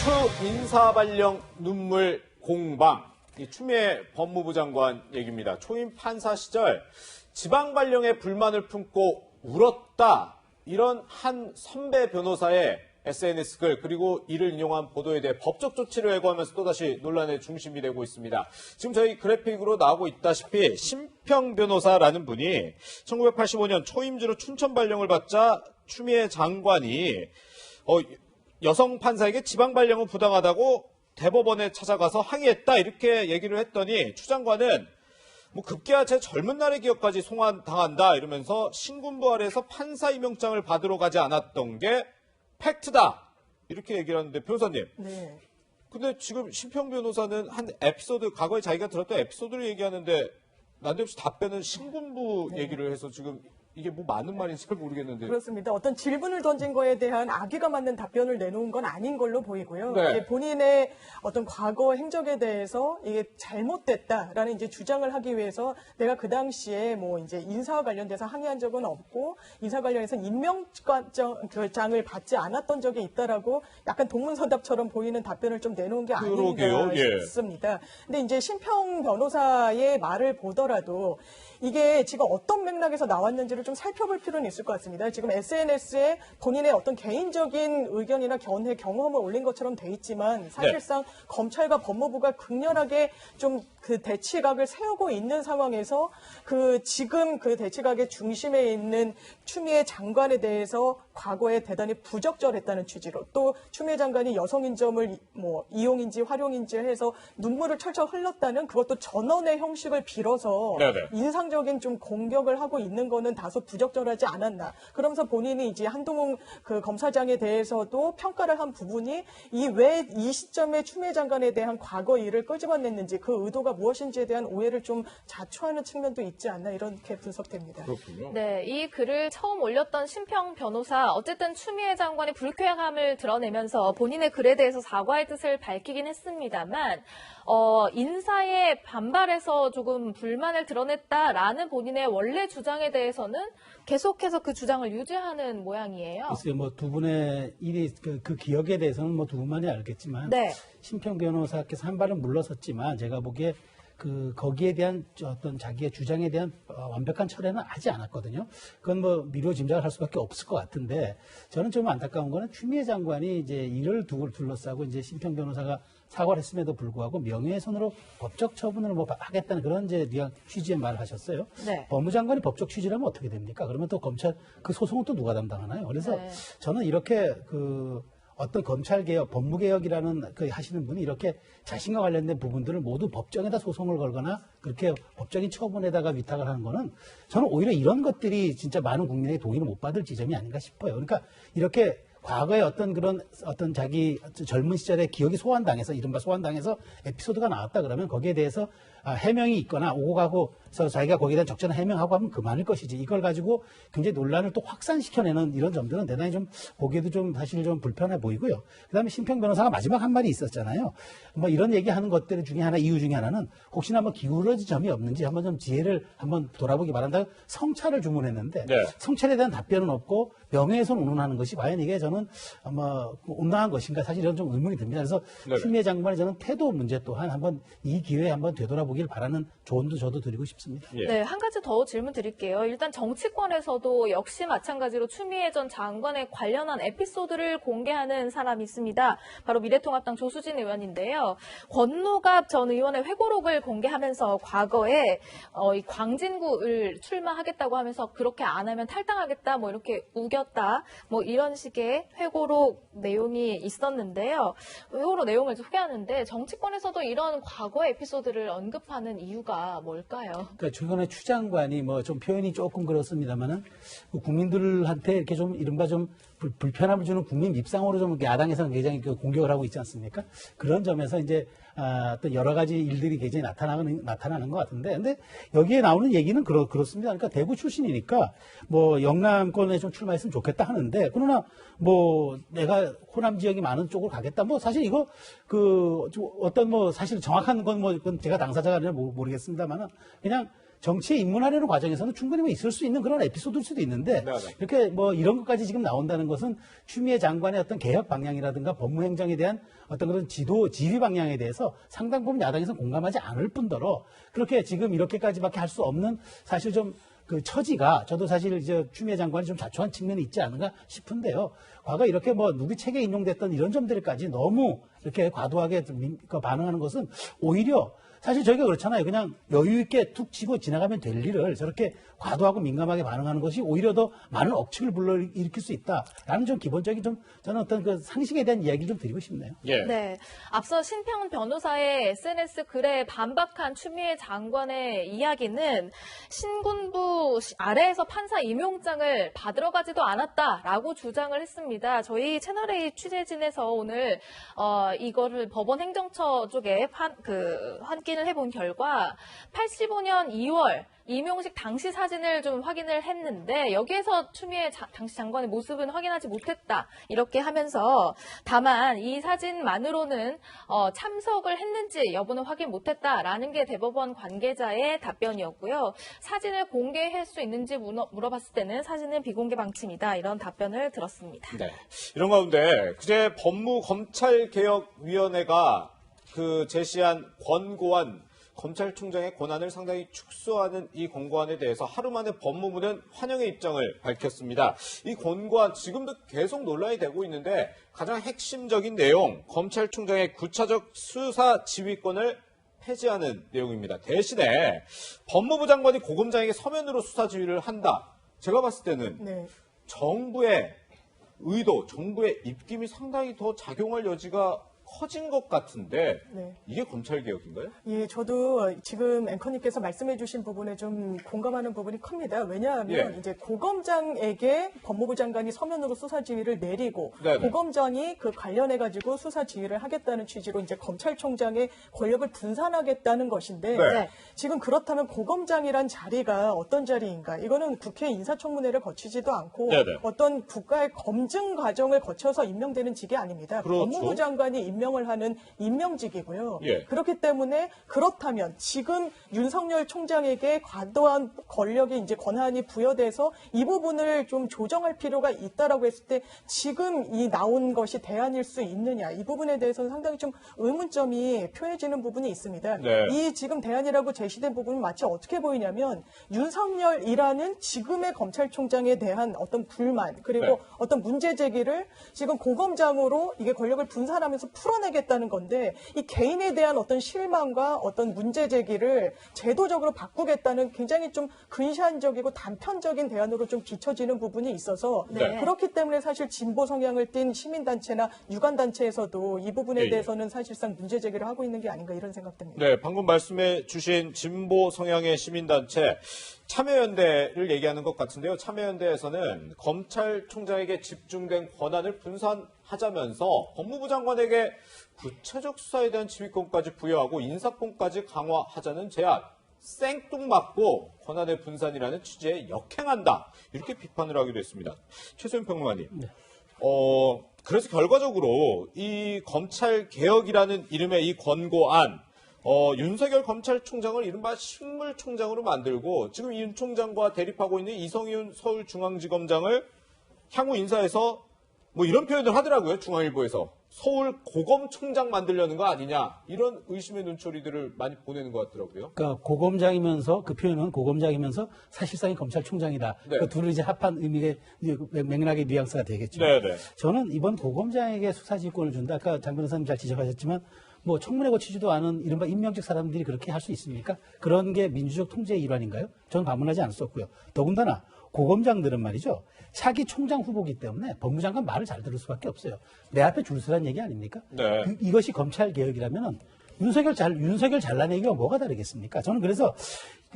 트럼프 인사발령 눈물 공방. 이 추미애 법무부 장관 얘기입니다. 초임 판사 시절 지방발령에 불만을 품고 울었다. 이런 한 선배 변호사의 SNS 글 그리고 이를 인용한 보도에 대해 법적 조치를 예고하면서 또다시 논란의 중심이 되고 있습니다. 지금 저희 그래픽으로 나오고 있다시피 심평 변호사라는 분이 1985년 초임주로 춘천 발령을 받자 추미애 장관이 여성 판사에게 지방 발령은 부당하다고 대법원에 찾아가서 항의했다 이렇게 얘기를 했더니 추 장관은 급기야 제 젊은 날의 기억까지 송환당한다 이러면서 신군부 아래에서 판사 임명장을 받으러 가지 않았던 게 팩트다 이렇게 얘기를 하는데 변호사님. 네. 근데 지금 심평 변호사는 한 에피소드 과거에 자기가 들었던 에피소드를 얘기하는데 난데없이 답변은 신군부 얘기를 해서 지금 이게 뭐 맞는 말인지 잘 모르겠는데. 그렇습니다. 어떤 질문을 던진 거에 대한 악의가 맞는 답변을 내놓은 건 아닌 걸로 보이고요. 네. 이게 본인의 어떤 과거 행적에 대해서 이게 잘못됐다라는 이제 주장을 하기 위해서 내가 그 당시에 뭐 이제 인사와 관련돼서 항의한 적은 없고 인사 관련해서 임명장을 받지 않았던 적이 있다라고 약간 동문서답처럼 보이는 답변을 좀 내놓은 게 아닌가 싶습니다. 근데 이제 심평 변호사의 말을 보더라도 이게 지금 어떤 맥락에서 나왔는지를 좀 살펴볼 필요는 있을 것 같습니다. 지금 SNS에 본인의 어떤 개인적인 의견이나 견해, 경험을 올린 것처럼 돼 있지만 사실상 검찰과 법무부가 극렬하게 좀 그 대치각을 세우고 있는 상황에서 지금 그 대치각의 중심에 있는 추미애 장관에 대해서 과거에 대단히 부적절했다는 취지로 또 추미애 장관이 여성인 점을 뭐 이용인지 활용인지 해서 눈물을 철철 흘렸다는 그것도 전원의 형식을 빌어서 인상적인 좀 공격을 하고 있는 거는 다소 부적절하지 않았나. 그러면서 본인이 이제 한동훈 그 검사장에 대해서도 평가를 한 부분이 왜 이 시점에 추미애 장관에 대한 과거 일을 끄집어냈는지 그 의도가 무엇인지에 대한 오해를 좀 자초하는 측면도 있지 않나 이렇게 분석됩니다. 그렇군요. 네, 이 글을 처음 올렸던 심평 변호사 어쨌든 추미애 장관이 불쾌함을 드러내면서 본인의 글에 대해서 사과의 뜻을 밝히긴 했습니다만 인사에 반발해서 조금 불만을 드러냈다라는 본인의 원래 주장에 대해서는 계속해서 그 주장을 유지하는 모양이에요. 글쎄요, 뭐 두 분의 일이 그 기억에 대해서는 뭐 두 분만이 알겠지만 심평 변호사께서 한 발은 물러섰지만 제가 보기에 거기에 대한 어떤 자기의 주장에 대한 완벽한 철회는 하지 않았거든요. 그건 뭐 미루어 짐작을 할 수밖에 없을 것 같은데 저는 좀 안타까운 거는 추미애 장관이 이제 이를 둘러싸고 이제 심평 변호사가 사과를 했음에도 불구하고 명예훼손으로 법적 처분을 뭐 하겠다는 그런 이제 취지의 말을 하셨어요. 법무장관이 법적 취지라면 어떻게 됩니까? 그러면 또 검찰 그 소송은 또 누가 담당하나요? 그래서 저는 이렇게 어떤 검찰개혁, 법무개혁이라는 하시는 분이 이렇게 자신과 관련된 부분들을 모두 법정에다 소송을 걸거나 그렇게 법적인 처분에다가 위탁을 하는 거는 저는 오히려 이런 것들이 진짜 많은 국민의 동의를 못 받을 지점이 아닌가 싶어요. 그러니까 이렇게 과거에 어떤 자기 젊은 시절의 기억이 소환당해서 이른바 소환당해서 에피소드가 나왔다 그러면 거기에 대해서 해명이 있거나 오고 가고서 자기가 거기에 대한 적절한 해명하고 하면 그만일 것이지 이걸 가지고 굉장히 논란을 또 확산시켜내는 이런 점들은 대단히 좀 보기에도 좀 사실 좀 불편해 보이고요. 그다음에 심평 변호사가 마지막 한 말이 있었잖아요. 뭐 이런 얘기하는 것들 중에 이유 중에 하나는 혹시나 뭐 기울어진 점이 없는지 한번 좀 지혜를 한번 돌아보기 바란다. 성찰을 주문했는데 성찰에 대한 답변은 없고 명예훼손 운운하는 것이 과연 이게 저는 아마 온당한 것인가 사실 이런 좀 의문이 듭니다. 그래서 추미애 장관의 저는 태도 문제 또한 한번 이 기회에 한번 되돌아보길 바라는 조언도 저도 드리고 싶습니다. 네, 한 가지 더 질문 드릴게요. 일단 정치권에서도 역시 마찬가지로 추미애 전 장관에 관련한 에피소드를 공개하는 사람이 있습니다. 바로 미래통합당 조수진 의원인데요. 권노갑 전 의원의 회고록을 공개하면서 과거에 이 광진구를 출마하겠다고 하면서 그렇게 안 하면 탈당하겠다 뭐 이렇게 우겼다 뭐 이런 식의 회고록 내용이 있었는데요. 회고록 내용을 소개하는데 정치권에서도 이런 과거 에피소드를 언급하는 이유가 뭘까요? 그러니까 최근에 추 장관이 뭐 좀 표현이 조금 그렇습니다만은 국민들한테 이렇게 좀 이른바 좀 불편함을 주는 국민 입상으로 좀 야당에서는 굉장히 공격을 하고 있지 않습니까? 그런 점에서 이제 또 여러 가지 일들이 굉장히 나타나는 것 같은데, 근데 여기에 나오는 얘기는 그렇습니다. 그러니까 대구 출신이니까 뭐 영남권에 좀 출마했으면 좋겠다 하는데, 그러나 뭐 내가 호남 지역이 많은 쪽으로 가겠다. 뭐 사실 이거 어떤 뭐 사실 정확한 건 뭐 제가 당사자가 아니라 모르겠습니다만은 그냥 정치에 입문하려는 과정에서는 충분히 뭐 있을 수 있는 그런 에피소드일 수도 있는데 네네. 이렇게 뭐 이런 것까지 지금 나온다는 것은 추미애 장관의 어떤 개혁 방향이라든가 법무행정에 대한 어떤 그런 지휘 방향에 대해서 상당 부분 야당에서 공감하지 않을 뿐더러 그렇게 지금 이렇게까지밖에 할 수 없는 사실 좀 그 처지가 저도 사실 이제 추미애 장관이 좀 자초한 측면이 있지 않은가 싶은데요. 과거 이렇게 뭐 누구 책에 인용됐던 이런 점들까지 너무 이렇게 과도하게 좀 반응하는 것은 오히려 사실 저희가 그렇잖아요. 그냥 여유 있게 툭 치고 지나가면 될 일을 저렇게 과도하고 민감하게 반응하는 것이 오히려 더 많은 억측을 불러일으킬 수 있다라는 좀 기본적인 좀 저는 어떤 그 상식에 대한 이야기를 좀 드리고 싶네요. 예. 네. 앞서 신평 변호사의 SNS 글에 반박한 추미애 장관의 이야기는 신군부 아래에서 판사 임용장을 받으러 가지도 않았다라고 주장을 했습니다. 저희 채널A 취재진에서 오늘 이거를 법원 행정처 쪽에 확인을 해본 결과 85년 2월 임용식 당시 사진을 좀 확인을 했는데 여기에서 추미애 당시 장관의 모습은 확인하지 못했다 이렇게 하면서 다만 이 사진만으로는 참석을 했는지 여부는 확인 못했다라는 게 대법원 관계자의 답변이었고요. 사진을 공개할 수 있는지 물어봤을 때는 사진은 비공개 방침이다 이런 답변을 들었습니다. 네. 이런 가운데 그제 법무검찰개혁위원회가 제시한 권고안 검찰총장의 권한을 상당히 축소하는 이 권고안에 대해서 하루 만에 법무부는 환영의 입장을 밝혔습니다. 이 권고안 지금도 계속 논란이 되고 있는데 가장 핵심적인 내용, 검찰총장의 구차적 수사 지휘권을 폐지하는 내용입니다. 대신에 법무부 장관이 고검장에게 서면으로 수사 지휘를 한다. 제가 봤을 때는 네. 정부의 의도, 정부의 입김이 상당히 더 작용할 여지가 커진 것 같은데 네. 이게 검찰개혁인가요? 예, 저도 지금 앵커님께서 말씀해 주신 부분에 좀 공감하는 부분이 큽니다. 왜냐하면 예. 이제 고검장에게 법무부 장관이 서면으로 수사 지휘를 내리고 네네. 고검장이 그 관련해 가지고 수사 지휘를 하겠다는 취지로 이제 검찰총장의 권력을 분산하겠다는 것인데 네. 지금 그렇다면 고검장이란 자리가 어떤 자리인가? 이거는 국회 인사청문회를 거치지도 않고 네네. 어떤 국가의 검증 과정을 거쳐서 임명되는 직이 아닙니다. 그렇죠. 법무부 장관이 임명을 하는 임명직이고요. 예. 그렇기 때문에 그렇다면 지금 윤석열 총장에게 과도한 권력이 이제 권한이 부여돼서 이 부분을 좀 조정할 필요가 있다라고 했을 때 지금 이 나온 것이 대안일 수 있느냐 이 부분에 대해서는 상당히 좀 의문점이 표해지는 부분이 있습니다. 네. 이 지금 대안이라고 제시된 부분은 마치 어떻게 보이냐면 윤석열이라는 지금의 검찰총장에 대한 어떤 불만 그리고 네. 어떤 문제 제기를 지금 고검장으로 이게 권력을 분산하면서 풀어내겠다는 건데 이 개인에 대한 어떤 실망과 어떤 문제 제기를 제도적으로 바꾸겠다는 굉장히 좀 근시안적이고 단편적인 대안으로 좀 비춰지는 부분이 있어서 네. 그렇기 때문에 사실 진보 성향을 띤 시민단체나 유관단체에서도 이 부분에 예, 예. 대해서는 사실상 문제 제기를 하고 있는 게 아닌가 이런 생각됩니다. 네, 방금 말씀해 주신 진보 성향의 시민단체 참여연대를 얘기하는 것 같은데요. 참여연대에서는 검찰총장에게 집중된 권한을 분산하자면서 법무부 장관에게 구체적 수사에 대한 지휘권까지 부여하고 인사권까지 강화하자는 제안 생뚱맞고 권한의 분산이라는 취지에 역행한다. 이렇게 비판을 하기도 했습니다. 최소연 평론가님. 네. 그래서 결과적으로 이 검찰개혁이라는 이름의 이 권고안 윤석열 검찰총장을 이른바 식물총장으로 만들고 지금 윤 총장과 대립하고 있는 이성윤 서울중앙지검장을 향후 인사해서 뭐 이런 표현을 하더라고요. 중앙일보에서. 서울 고검총장 만들려는 거 아니냐. 이런 의심의 눈초리들을 많이 보내는 것 같더라고요. 그러니까 고검장이면서 그 표현은 고검장이면서 사실상의 검찰총장이다. 네. 그 둘을 이제 합한 의미의 맥락의 뉘앙스가 되겠죠. 네네. 저는 이번 고검장에게 수사지휘권을 준다. 아까 장 변호사님 잘 지적하셨지만 뭐 청문회 거치지도 않은 이른바 임명직 사람들이 그렇게 할 수 있습니까? 그런 게 민주적 통제의 일환인가요? 저는 반문하지 않을 수 없고요. 더군다나 고검장들은 말이죠. 차기 총장 후보기 때문에 법무장관 말을 잘 들을 수밖에 없어요. 내 앞에 줄 서란 얘기 아닙니까? 네. 이것이 검찰 개혁이라면은 윤석열 잘라내기가 뭐가 다르겠습니까? 저는 그래서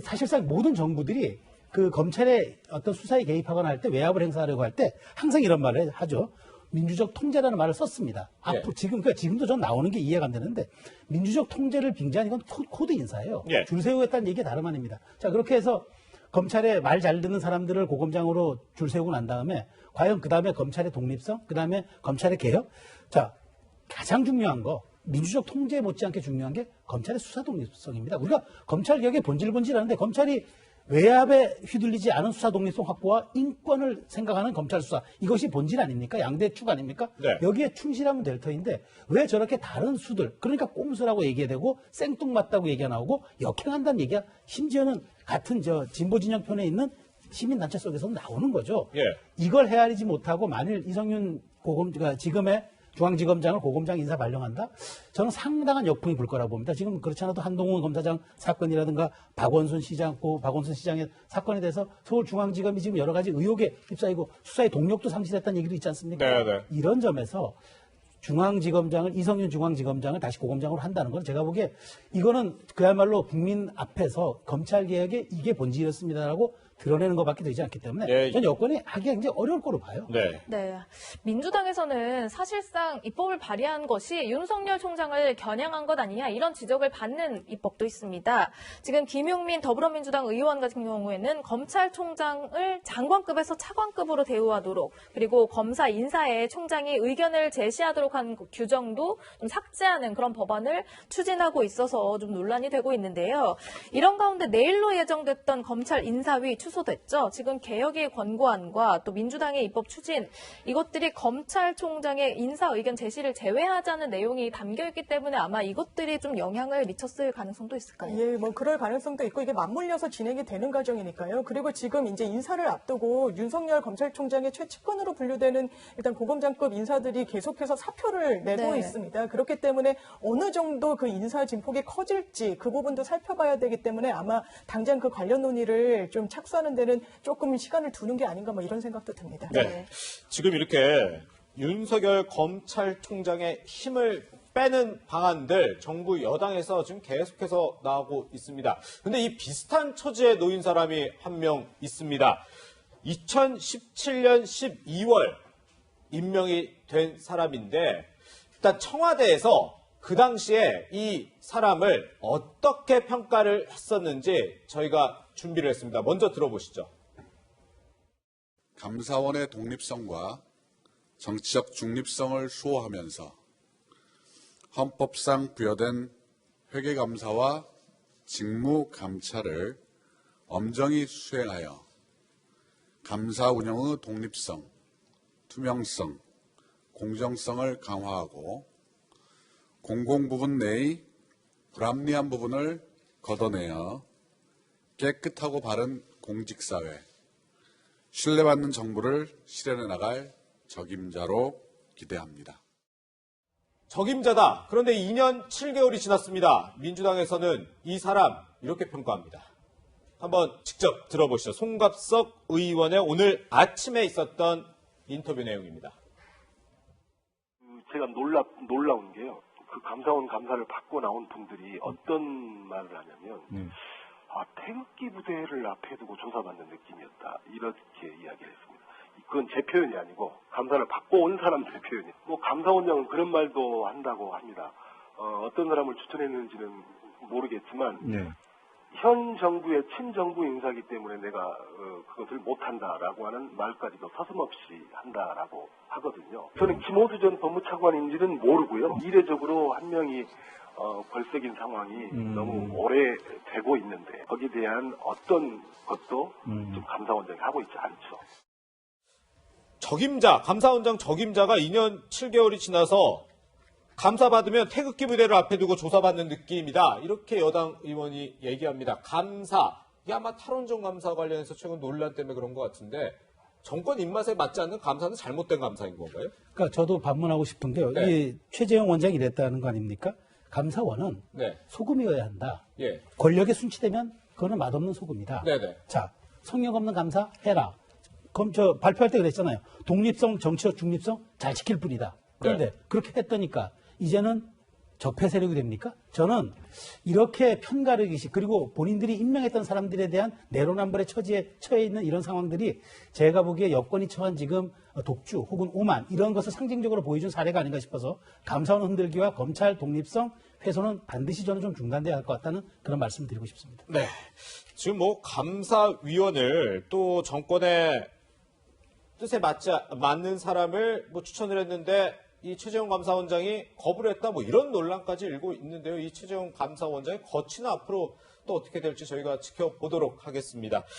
사실상 모든 정부들이 그 검찰의 어떤 수사에 개입하거나 할 때 외압을 행사하려고 할 때 항상 이런 말을 하죠. 민주적 통제라는 말을 썼습니다. 예. 앞으로 지금도 전 나오는 게 이해가 안 되는데 민주적 통제를 빙자한 이건 코드 인사예요. 예. 줄 세우겠다는 얘기가 다름 아닙니다. 자, 그렇게 해서 검찰에 말 잘 듣는 사람들을 고검장으로 줄 세우고 난 다음에 과연 그 다음에 검찰의 독립성, 그 다음에 검찰의 개혁. 자, 가장 중요한 거 민주적 통제 못지않게 중요한 게 검찰의 수사 독립성입니다. 우리가 검찰 개혁의 본질하는데 검찰이 외압에 휘둘리지 않은 수사 독립성 확보와 인권을 생각하는 검찰 수사, 이것이 본질 아닙니까? 양대 축 아닙니까? 네. 여기에 충실하면 될 터인데 왜 저렇게 다른 수들, 그러니까 꼼수라고 얘기해야 되고 생뚱맞다고 얘기가 나오고 역행한다는 얘기가 심지어는 같은 진보 진영 편에 있는 시민단체 속에서 나오는 거죠. 예. 이걸 헤아리지 못하고 만일 이성윤 지금의 중앙지검장을 고검장 인사 발령한다? 저는 상당한 역풍이 불 거라고 봅니다. 지금 그렇지 않아도 한동훈 검사장 사건이라든가 박원순 시장의 사건에 대해서 서울중앙지검이 지금 여러 가지 의혹에 휩싸이고 수사의 동력도 상실했다는 얘기도 있지 않습니까? 네네. 이런 점에서 이성윤 중앙지검장을 다시 고검장으로 한다는 건 제가 보기에 이거는 그야말로 국민 앞에서 검찰개혁의 이게 본질이었습니다라고 드러내는 것밖에 되지 않기 때문에 예. 전 여권이 하기가 굉장히 어려울 거로 봐요. 네. 네. 민주당에서는 사실상 입법을 발의한 것이 윤석열 총장을 겨냥한 것 아니냐 이런 지적을 받는 입법도 있습니다. 지금 김용민 더불어민주당 의원 같은 경우에는 검찰총장을 장관급에서 차관급으로 대우하도록 그리고 검사 인사에 총장이 의견을 제시하도록 한 규정도 좀 삭제하는 그런 법안을 추진하고 있어서 좀 논란이 되고 있는데요. 이런 가운데 내일로 예정됐던 검찰 인사위 취소됐죠. 지금 개혁의 권고안과 또 민주당의 입법 추진 이것들이 검찰총장의 인사 의견 제시를 제외하자는 내용이 담겨있기 때문에 아마 이것들이 좀 영향을 미쳤을 가능성도 있을까요? 예, 뭐 그럴 가능성도 있고 이게 맞물려서 진행이 되는 과정이니까요. 그리고 지금 이제 인사를 앞두고 윤석열 검찰총장의 최측근으로 분류되는 일단 고검장급 인사들이 계속해서 사표를 내고 네. 있습니다. 그렇기 때문에 어느 정도 그 인사 진폭이 커질지 그 부분도 살펴봐야 되기 때문에 아마 당장 그 관련 논의를 좀 착수하는 데는 조금 시간을 두는 게 아닌가 뭐 이런 생각도 듭니다. 네. 지금 이렇게 윤석열 검찰총장의 힘을 빼는 방안들 정부 여당에서 지금 계속해서 나오고 있습니다. 근데 이 비슷한 처지에 놓인 사람이 한 명 있습니다. 2017년 12월 임명이 된 사람인데 일단 청와대에서 그 당시에 이 사람을 어떻게 평가를 했었는지 저희가 준비를 했습니다. 먼저 들어보시죠. 감사원의 독립성과 정치적 중립성을 수호하면서 헌법상 부여된 회계감사와 직무감찰을 엄정히 수행하여 감사 운영의 독립성, 투명성, 공정성을 강화하고 공공부문 내의 불합리한 부분을 걷어내어 깨끗하고 바른 공직사회, 신뢰받는 정부를 실현해 나갈 적임자로 기대합니다. 적임자다. 그런데 2년 7개월이 지났습니다. 민주당에서는 이 사람 이렇게 평가합니다. 한번 직접 들어보시죠. 송갑석 의원의 오늘 아침에 있었던 인터뷰 내용입니다. 제가 놀라운 게요. 그 감사원 감사를 받고 나온 분들이 어떤 말을 하냐면 태극기 부대를 앞에 두고 조사받는 느낌이었다. 이렇게 이야기를 했습니다. 그건 제 표현이 아니고 감사를 받고 온 사람들의 표현이에요. 뭐 감사원장은 그런 말도 한다고 합니다. 어떤 사람을 추천했는지는 모르겠지만 현 정부의 친정부 인사이기 때문에 내가 그것을 못한다라고 하는 말까지도 서슴없이 한다라고 하거든요. 저는 김호수 전 법무차관인지는 모르고요. 이례적으로 한 명이 걸쌔긴 상황이 너무 오래되고 있는데 거기에 대한 어떤 것도 좀 감사원장이 하고 있지 않죠. 감사원장 적임자가 2년 7개월이 지나서 감사받으면 태극기 부대를 앞에 두고 조사받는 느낌이다. 이렇게 여당 의원이 얘기합니다. 이게 아마 탈원전 감사 관련해서 최근 논란 때문에 그런 것 같은데 정권 입맛에 맞지 않는 감사는 잘못된 감사인 건가요? 그러니까 저도 반문하고 싶은 게요. 네. 이 최재형 원장이 이랬다는 거 아닙니까? 감사원은 네. 소금이어야 한다. 예. 권력에 순치되면 그거는 맛없는 소금이다. 네네. 자, 성역 없는 감사 해라. 발표할 때 그랬잖아요. 독립성, 정치적 중립성 잘 지킬 뿐이다. 그런데 그렇게 했더니까 이제는 적폐 세력이 됩니까? 저는 이렇게 편가르기식 그리고 본인들이 임명했던 사람들에 대한 내로남불의 처해 있는 이런 상황들이 제가 보기에 여권이 처한 지금 독주 혹은 오만 이런 것을 상징적으로 보여준 사례가 아닌가 싶어서 감사원 흔들기와 검찰 독립성 훼손은 반드시 저는 좀 중단돼야 할 것 같다는 그런 말씀을 드리고 싶습니다. 네. 지금 감사위원을 또 정권의 뜻에 맞는 사람을 추천을 했는데 이 최재형 감사원장이 거부를 했다 뭐 이런 논란까지 일고 있는데요. 이 최재형 감사원장의 거취는 앞으로 또 어떻게 될지 저희가 지켜보도록 하겠습니다.